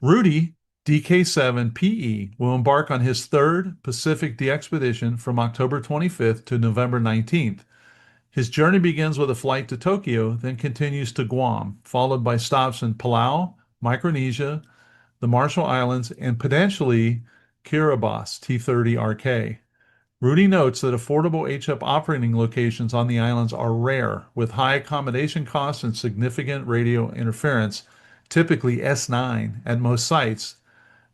Rudy, DK7PE, will embark on his third Pacific DXpedition from October 25th to November 19th. His journey begins with a flight to Tokyo, then continues to Guam, followed by stops in Palau, Micronesia, the Marshall Islands, and potentially Kiribati T30RK. Rudy notes that affordable HF operating locations on the islands are rare, with high accommodation costs and significant radio interference, typically S9, at most sites.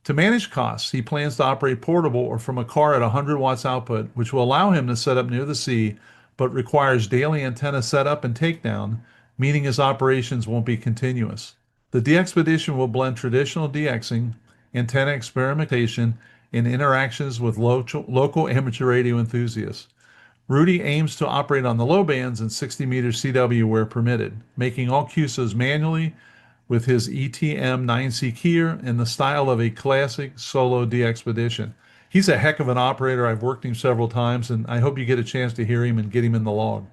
To manage costs, he plans to operate portable or from a car at 100 watts output, which will allow him to set up near the sea, but requires daily antenna setup and takedown, meaning his operations won't be continuous. The DXpedition will blend traditional DXing, antenna experimentation, and interactions with local amateur radio enthusiasts. Rudy aims to operate on the low bands and 60-meter CW where permitted, making all CUSOs manually with his ETM9C keyer in the style of a classic solo DXpedition. He's a heck of an operator. I've worked him several times, and I hope you get a chance to hear him and get him in the log.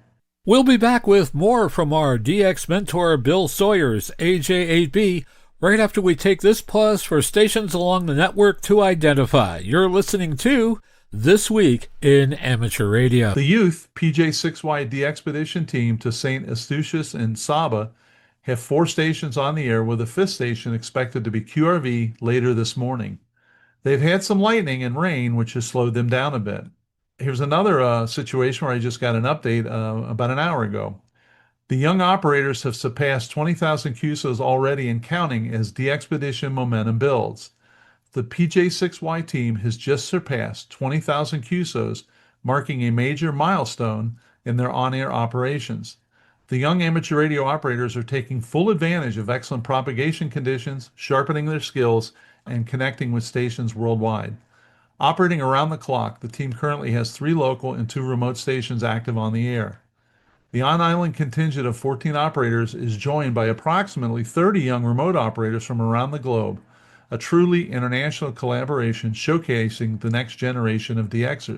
We'll be back with more from our DX mentor Bill Sawyer's AJ8B right after we take this pause for stations along the network to identify. You're listening to This Week in Amateur Radio. The youth PJ6Y DXpedition team to St. Eustatius and Saba have 4 stations on the air, with a 5th station expected to be QRV later this morning. They've had some lightning and rain, which has slowed them down a bit. Here's another situation where I just got an update about an hour ago. The young operators have surpassed 20,000 CUSOs already and counting as DXpedition momentum builds. The PJ6Y team has just surpassed 20,000 CUSOs, marking a major milestone in their on-air operations. The young amateur radio operators are taking full advantage of excellent propagation conditions, sharpening their skills, and connecting with stations worldwide. Operating around the clock, the team currently has 3 local and 2 remote stations active on the air. The on-island contingent of 14 operators is joined by approximately 30 young remote operators from around the globe, a truly international collaboration showcasing the next generation of DXers.